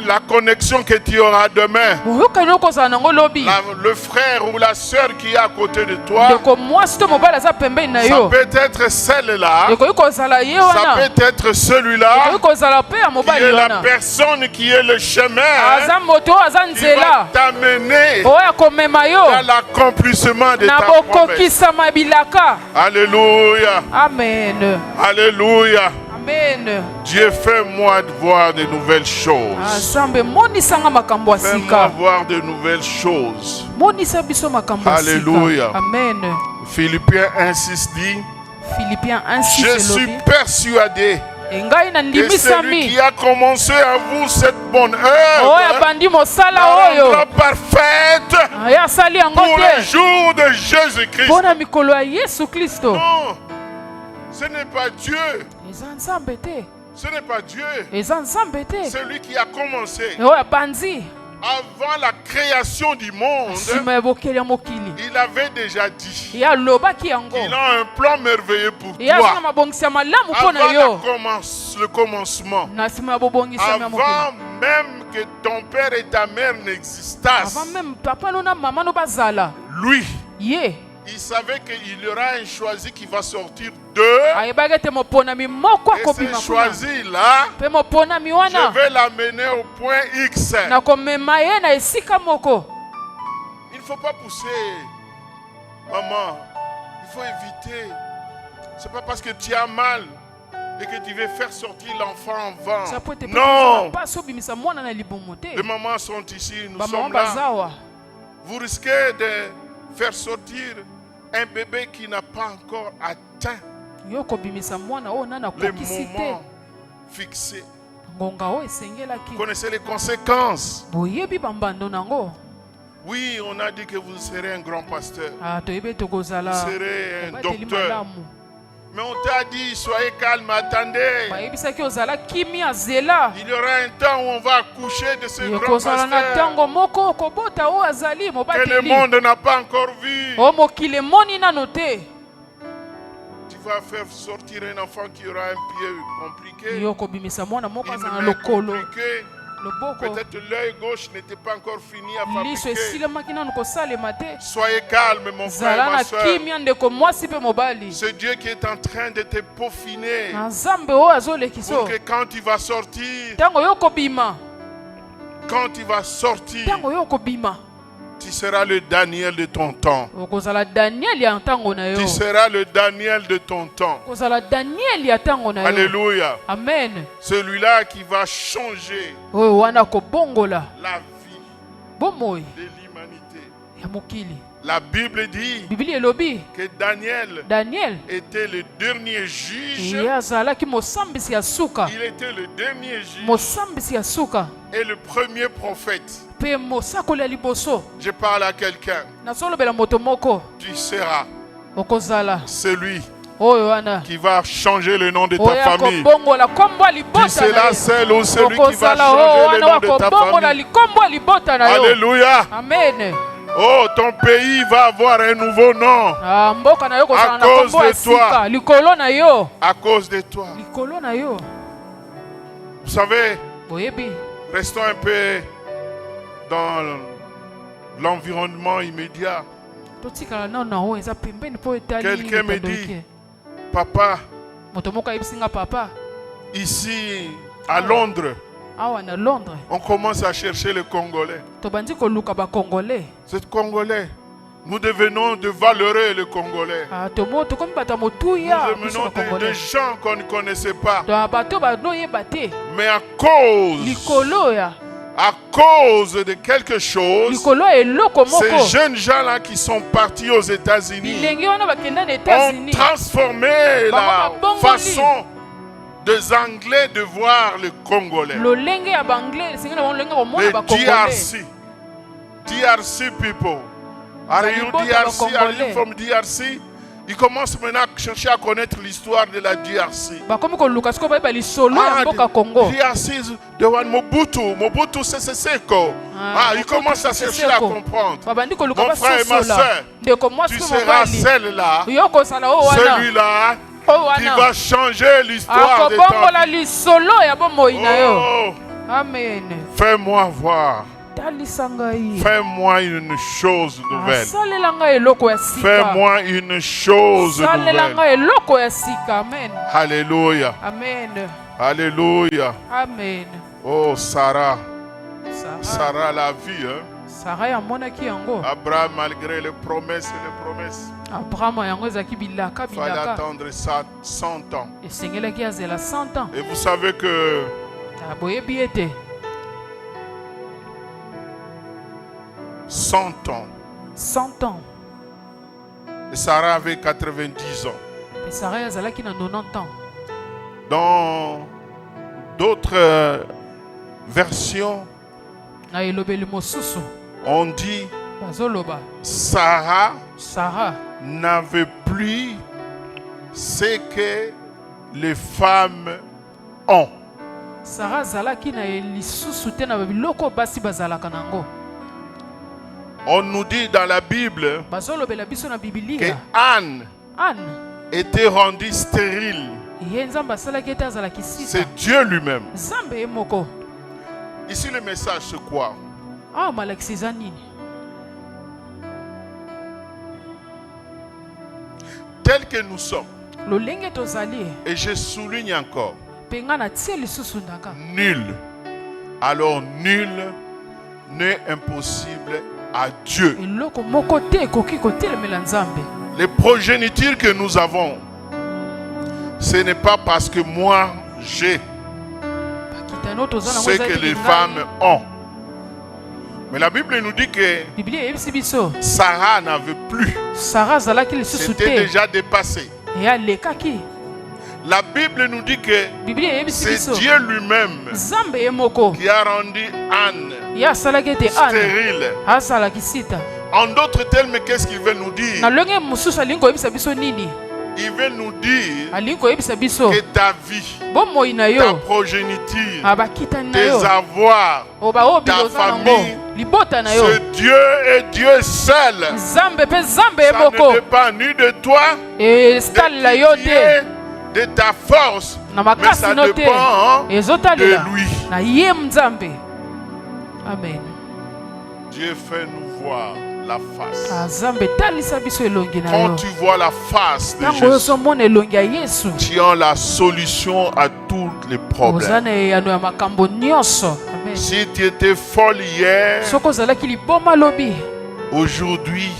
la connexion que tu auras demain, le frère ou la soeur qui est à côté de toi, ça peut être celle-là, ça peut être celui-là, qui est la personne qui est le chemin, qui va t'amener à l'accomplissement de ta promesse. Alléluia. Amen. Alléluia. Amen. Dieu, fais-moi voir de nouvelles choses. Fais-moi voir de nouvelles choses. Alléluia. Amen. Philippiens 1:6 dit, je suis persuadé que celui qui a commencé à vous cette bonne œuvre la rendra parfaite pour le jour de Jésus-Christ. Non, ce n'est pas Dieu. Ce n'est pas Dieu. Celui qui a commencé avant la création du monde, il avait déjà dit qu'il a un plan merveilleux pour toi. Avant le commencement, avant même que ton père et ta mère n'existassent, lui, il savait qu'il y aura un choisi qui va sortir d'eux. Et ce choisi-là, je vais l'amener au point X. Il ne faut pas pousser, maman. Il faut éviter. Ce n'est pas parce que tu as mal et que tu veux faire sortir l'enfant en vent. Non. Les mamans sont ici, nous sommes là. Vous risquez de faire sortir un bébé qui n'a pas encore atteint le moment fixé. Vous connaissez les conséquences. Oui, on a dit que vous serez un grand pasteur. Vous serez un docteur. Mais on t'a dit, soyez calme, attendez. Il y aura un temps où on va accoucher de ce grand pasteur que le monde n'a pas encore vu. vas faire sortir un enfant qui aura un pied compliqué, peut-être l'œil gauche n'était pas encore fini à fabriquer. Soyez calme, mon frère et ma soeur. C'est Dieu qui est en train de te peaufiner pour que quand il va sortir, tu seras le Daniel de ton temps. Tu seras le Daniel de ton temps. Alléluia. Amen. Celui-là qui va changer la vie de l'humanité. La Bible dit que Daniel était le dernier juge. Il était le dernier juge et le premier prophète. Je parle à quelqu'un. Tu seras celui qui va changer le nom de ta famille. Tu seras celle ou celui qui va changer le nom de ta famille. Alléluia. Amen. Oh, ton pays va avoir un nouveau nom à cause de toi. À cause de toi. Vous savez, restons un peu dans l'environnement immédiat. Quelqu'un me dit, papa, ici à Londres, on commence à chercher les Congolais. C'est Congolais. Nous devenons de valeureux les Congolais. Nous devenons des gens qu'on ne connaissait pas. Mais à cause de quelque chose, ces jeunes gens-là qui sont partis aux États-Unis ont transformé la façon des Anglais de voir le Congolais. Les DRC people. Are you DRC? Are you from DRC? Ils commencent maintenant à chercher à connaître l'histoire de la DRC. DRC, de Mobutu Sese Seko. Ils commencent à chercher à comprendre. Mon frère et ma soeur, tu seras celle-là, celui-là, qui va changer l'histoire de ta vie. Amen. Fais-moi voir. Fais-moi une chose nouvelle. Fais-moi une chose nouvelle. Alléluia. Amen. Alléluia. Amen. Oh, Sarah. Sarah la vie. Abraham, malgré les promesses et les promesses, il fallait attendre 100 ans. Et vous savez que 100 ans. 100 ans. Et Sarah avait 90 ans. Et Sarah a 90 ans. Dans d'autres versions, on dit Sarah n'avait plus ce que les femmes ont. On nous dit dans la Bible que Anne était rendue stérile. C'est Dieu lui-même. Ici le message c'est quoi? Tel que nous sommes. Et je souligne encore. Nul. Alors nul n'est impossible à Dieu. Les progénitures que nous avons, ce n'est pas parce que moi j'ai ce que les femmes ont. Mais la Bible nous dit que Sarah n'avait plus. C'était déjà dépassé. La Bible nous dit que c'est Dieu lui-même qui a rendu Anne stérile. En d'autres termes, qu'est-ce qu'il veut nous dire? Il veut nous dire que ta vie, ta progéniture, tes avoirs, ta famille, ce Dieu est Dieu seul. Ça ne dépend ni de toi, de ta force, mais ça dépend de lui. Amen. Dieu fait nous voir la face. Quand tu vois la face de Jésus, tu as la solution à tous les problèmes. Si tu étais folle hier, aujourd'hui,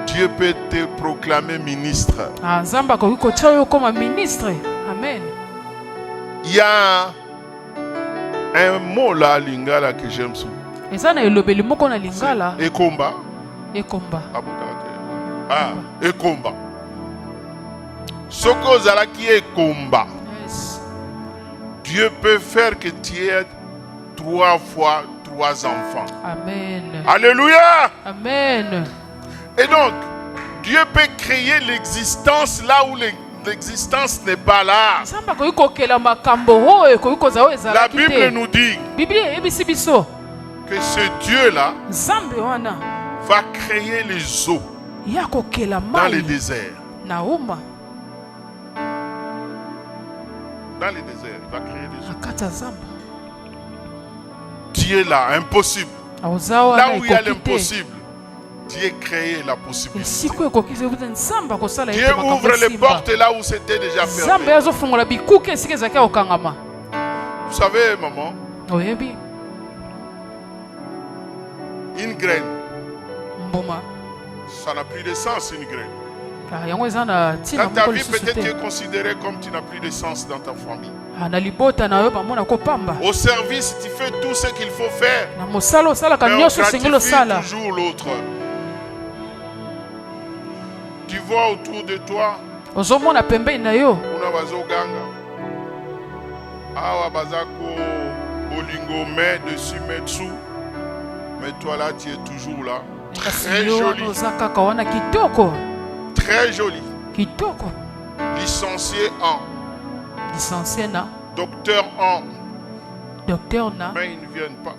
Dieu peut te proclamer ministre. Il y a un mot là, lingala, que j'aime souvent. Ekomba. Ah, Ekomba. Soko zalaki Ekomba. Dieu peut faire que tu aies 3 fois 3 enfants. Amen. Alléluia. Amen. Et donc, Dieu peut créer l'existence là où l'existence n'est pas là. La Bible nous dit que ce Dieu-là va créer les eaux dans les déserts. Dans les déserts, il va créer les eaux. Dieu là, impossible. Là où il y a l'impossible, Dieu crée la possibilité. Dieu ouvre les portes là où c'était déjà fermé. Vous savez, maman, une graine, ça n'a plus de sens, une graine. Dans ta vie, peut-être tu es considéré comme tu n'as plus de sens dans ta famille. Au service, tu fais tout ce qu'il faut faire, mais on gratifie toujours l'autre. Tu vois autour de toi, kuna bazoganga awa bazako bolingo met dessus met dessous, mais toi là tu es toujours là, très joli, très joli, licencié en, docteur en, mais ils ne viennent pas.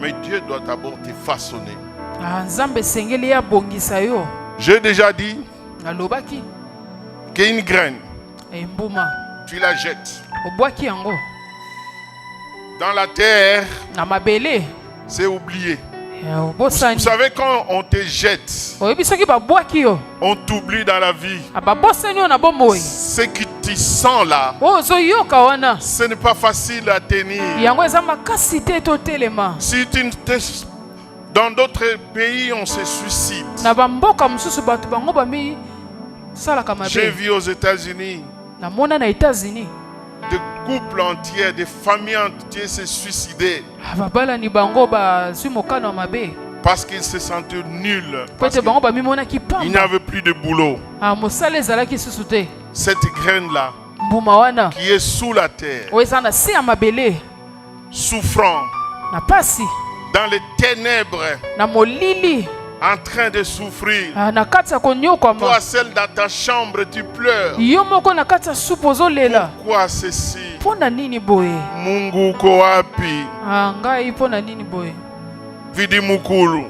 Mais Dieu doit d'abord te façonner. J'ai déjà dit qu'une graine, tu la jettes dans la terre, c'est oublié. Vous savez, quand on te jette, on t'oublie dans la vie. Ce que tu sens là, ce n'est pas facile à tenir. Si tu dans d'autres pays, on se suicide. J'ai vu aux États-Unis des couples entiers, des familles entières se suicider parce qu'ils se sentaient nuls, parce qu'ils n'avaient plus de boulot. Cette graine-là qui est sous la terre, souffrant, dans les ténèbres, en train de souffrir. Toi seul dans ta chambre, tu pleures. Pourquoi ceci? Mungu uko wapi? Vidi mukulu.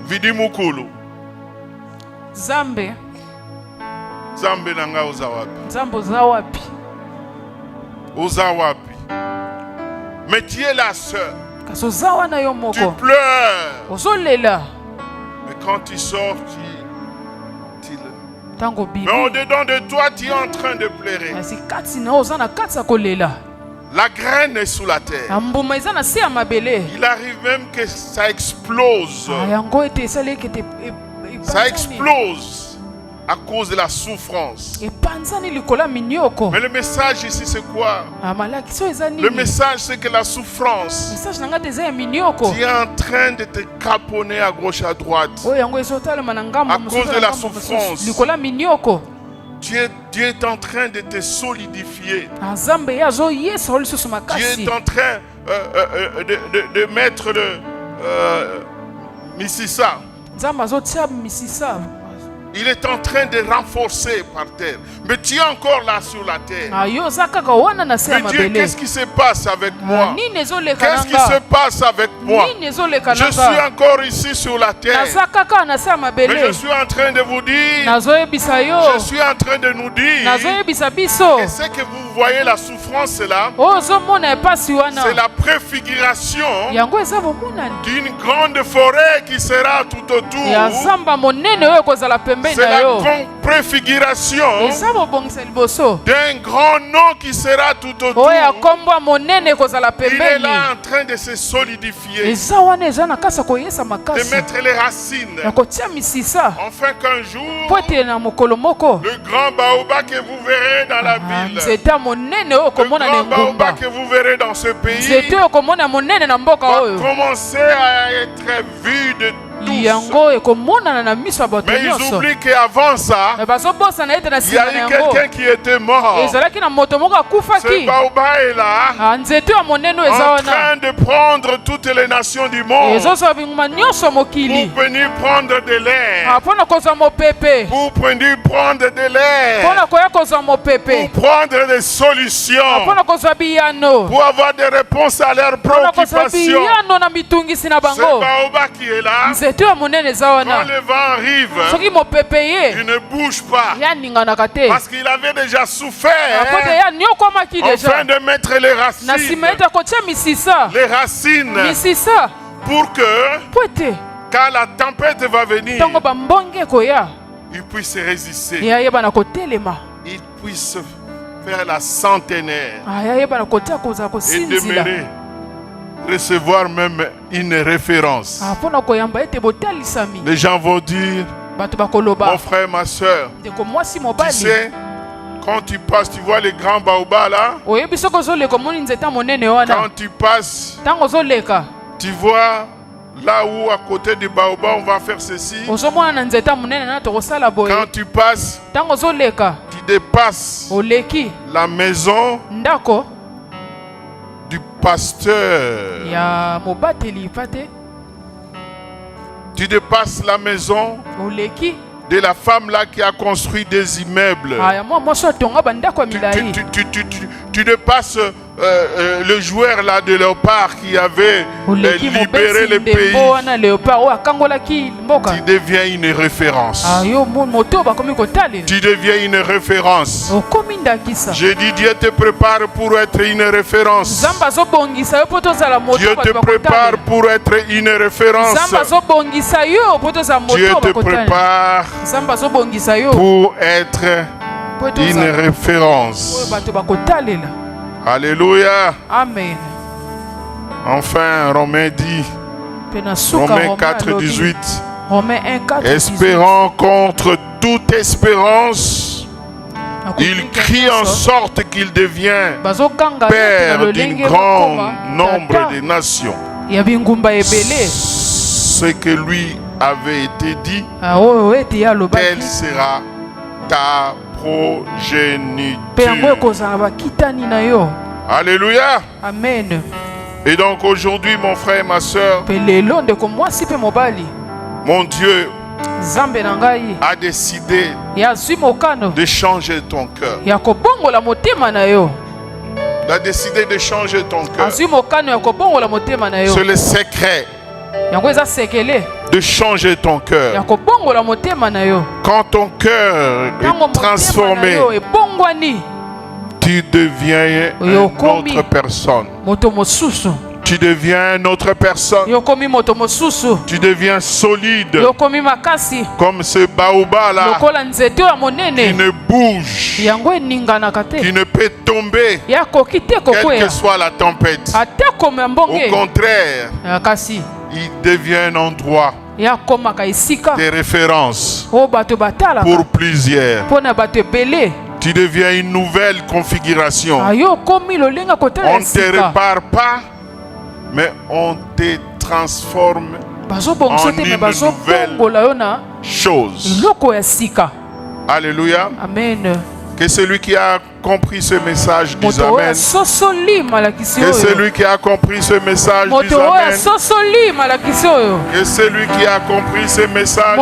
Vidi mukulu. Zambe nanga uza wapi? Mais tu es la sœur. Tu pleures. Mais quand tu sors, mais au-dedans de toi, tu es en train de pleurer. La graine est sous la terre. Il arrive même que ça explose. Ça explose à cause de la souffrance. Mais le message ici, c'est quoi? Le message, c'est que la souffrance, tu es en train de te caponner à gauche, à droite. À cause de la souffrance, Dieu est en train de te solidifier. Dieu est en train de mettre le Mississa Il est en train de renforcer par terre. Mais tu es encore là sur la terre. Mais Dieu, qu'est-ce qui se passe avec moi? Qu'est-ce qui se passe avec moi? Je suis encore ici sur la terre. Mais je suis en train de vous dire, je suis en train de nous dire, et c'est que vous voyez la souffrance là, c'est la préfiguration d'une grande forêt qui sera tout autour. C'est la préfiguration d'un grand nom qui sera tout autour. Il est là en train de se solidifier, de mettre les racines, afin qu'un jour, le grand baobab que vous verrez dans la ville, le grand baobab que vous verrez dans ce pays, va commencer à être vu de mais ils oublient qu'avant ça, il y a eu quelqu'un qui était mort. Ce baobab est là, en train de prendre toutes les nations du monde pour venir prendre de l'air, pour venir prendre de l'air, pour prendre des solutions, pour avoir des réponses à leurs préoccupations. Ce baobab qui est là, quand le vent arrive, il ne bouge pas, parce qu'il avait déjà souffert afin de mettre les racines, pour que quand la tempête va venir, il puisse résister, il puisse faire la centenaire et demeurer, recevoir même une référence. Les gens vont dire, mon frère, ma soeur, tu sais, quand tu passes, tu vois les grands baobabs là, quand tu passes, tu vois là où à côté du baobab on va faire ceci. Quand tu passes, tu dépasses la maison du pasteur. Tu dépasses la maison de la femme là qui a construit des immeubles. Tu dépasses le joueur là de Léopard qui avait libéré le pays. Tu deviens une référence. Tu deviens une référence. J'ai dit, Dieu te prépare pour être une référence. Dieu te prépare pour être une référence. Dieu te prépare pour être une référence. Alléluia. Amen. Enfin, Romains dit, Romains 4, 18, espérant contre toute espérance, il crie en sorte qu'il devient père d'un grand nombre de nations. Ce que lui avait été dit, telle sera ta progéniture. Alléluia. Amen. Et donc aujourd'hui, mon frère et ma soeur, mon Dieu a décidé de changer ton cœur. Il a décidé de changer ton cœur. C'est le secret de changer ton cœur. Quand ton cœur est transformé, tu deviens une autre personne. Tu deviens une autre personne. Tu deviens solide. Comme ce baobab là qui ne bouge, qui ne peut tomber quelle que soit la tempête. Au contraire, il devient un endroit de référence pour plusieurs. Tu deviens une nouvelle configuration. On ne te répare pas, mais on te transforme en une nouvelle chose. Alléluia. Amen. Que celui qui a compris ce message dise Amen. Que celui qui a compris ce message dise Amen. Que celui qui a compris ce message.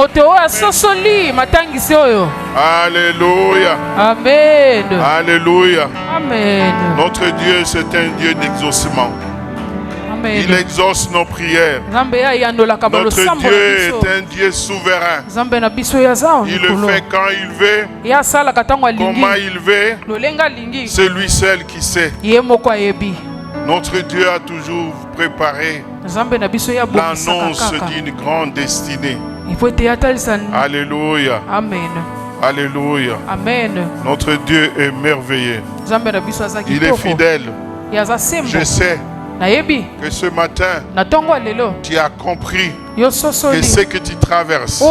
Alléluia. Amen. Alléluia. Amen. Notre Dieu, c'est un Dieu d'exaucement. Il exauce nos prières. Notre Dieu est un Dieu souverain. Il le fait quand il veut, comment il veut. C'est lui seul qui sait. Notre Dieu a toujours préparé l'annonce d'une grande destinée. Alléluia. Amen. Alléluia. Amen. Notre Dieu est merveilleux. Il est fidèle. Je sais que ce matin, tu as compris que ce que tu traverses,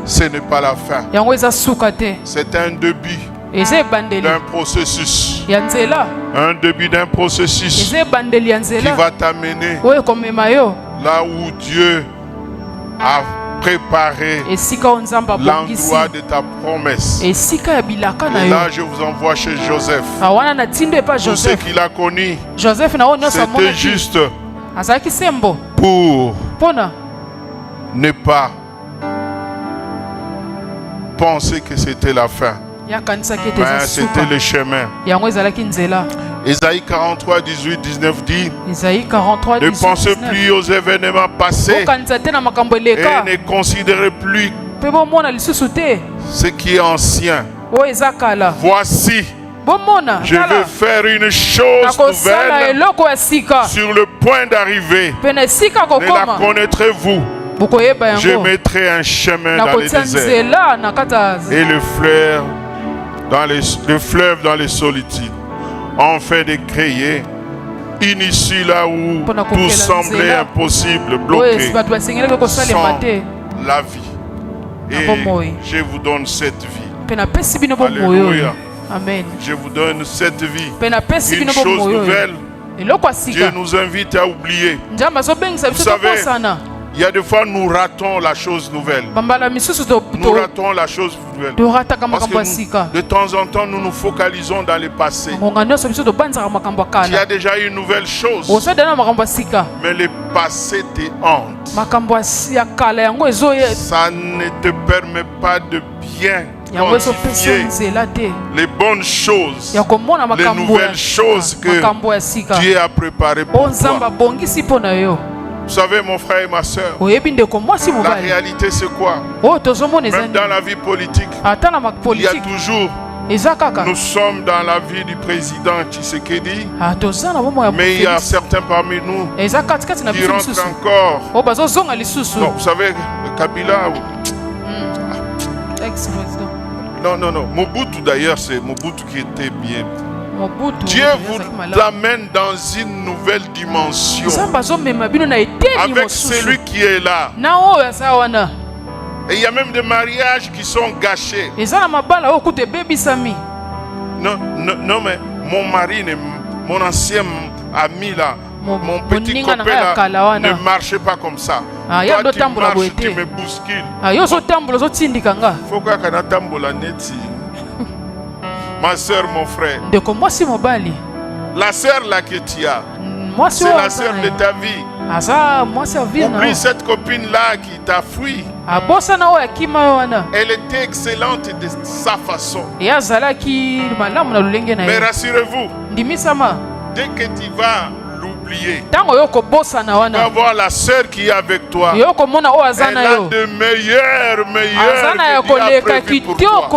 ce n'est pas la fin. C'est un début d'un processus. Un début d'un processus qui va t'amener là où Dieu a préparer l'endroit de ta promesse. Et là, je vous envoie chez Joseph. Tout ce qu'il a connu, c'était juste pour ne pas penser que c'était la fin. Mais c'était le chemin. Ésaïe 43, 18, 19 dit ne pensez plus aux événements passés et ne considérez plus ce qui est ancien. Voici, je vais faire une chose nouvelle sur le point d'arriver. Ne la connaîtrez-vous? Je mettrai un chemin dans les déserts et le fleuve dans les solitudes. Enfin de créer une issue là où tout semblait impossible, bloqué, sans la vie. Et je vous donne cette vie. Alléluia. Amen. Je vous donne cette vie. Une chose nouvelle. Dieu nous invite à oublier. Vous savez, il y a des fois nous ratons la chose nouvelle. Nous ratons la chose nouvelle. Parce que de temps en temps, nous nous focalisons dans le passé. Il y a déjà une nouvelle chose. Mais le passé te hante. Ça ne te permet pas de bien quantifier les bonnes choses, les nouvelles choses que Dieu a préparées pour toi. Vous savez, mon frère et ma soeur, la réalité c'est quoi? Même dans la vie politique, il y a toujours, nous sommes dans la vie du président Tshisekedi, mais il y a certains parmi nous qui rentrent encore. Non, vous savez, Kabila, non, Mobutu d'ailleurs, c'est Mobutu qui était bien. Dieu vous amène dans une nouvelle dimension avec celui qui est là. Et il y a même des mariages qui sont gâchés. Non, mais mon mari, mon ancien ami là, mon petit copain là, ne marche pas comme ça. Toi, tu marches, tu me bouscules. Faut que ma soeur, mon frère, la soeur là que tu as, c'est la soeur de ta vie. Oublie cette copine là qui t'a fui. Elle était excellente de sa façon. Mais rassurez-vous, dès que tu vas l'oublier, tu vas voir la sœur qui est avec toi. Elle a de meilleurs que Dieu a prévu pour toi.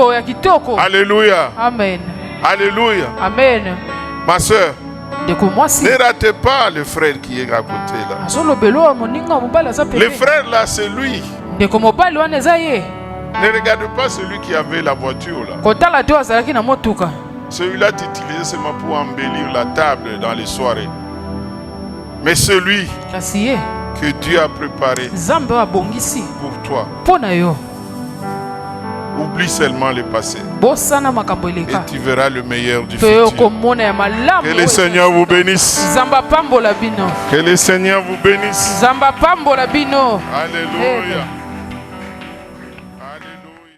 Alléluia. Amen. Alléluia. Amen. Ma soeur, ne ratez pas le frère qui est à côté là. Le frère là, c'est lui. Ne regarde pas celui qui avait la voiture là. Celui-là t'utilisait seulement pour embellir la table dans les soirées. Mais celui que Dieu a préparé pour toi, oublie seulement le passé et tu verras le meilleur du futur. Que le Seigneur vous bénisse. Que le Seigneur vous bénisse. Alléluia.